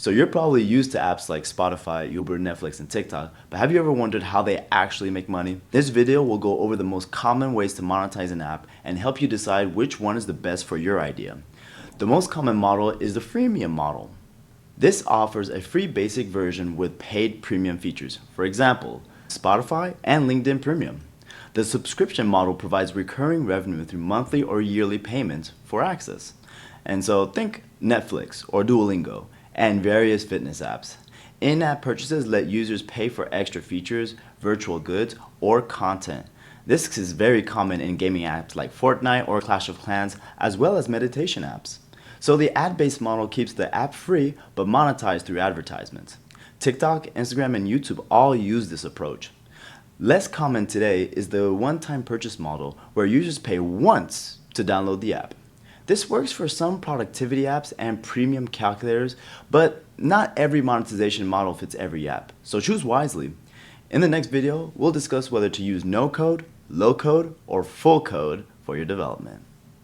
So you're probably used to apps like Spotify, Uber, Netflix, and TikTok, but have you ever wondered how they actually make money? This video will go over the most common ways to monetize an app and help you decide which one is the best for your idea. The most common model is the freemium model. This offers a free basic version with paid premium features. For example, Spotify and LinkedIn Premium. The subscription model provides recurring revenue through monthly or yearly payments for access. And so think Netflix or Duolingo and various fitness apps. In-app purchases let users pay for extra features, virtual goods, or content. This is very common in gaming apps like Fortnite or Clash of Clans, as well as meditation apps. So the ad-based model keeps the app free but monetized through advertisements. TikTok, Instagram, and YouTube all use this approach. Less common today is the one-time purchase model where users pay once to download the app. This works for some productivity apps and premium calculators, but not every monetization model fits every app, so choose wisely. In the next video, we'll discuss whether to use no code, low code, or full code for your development.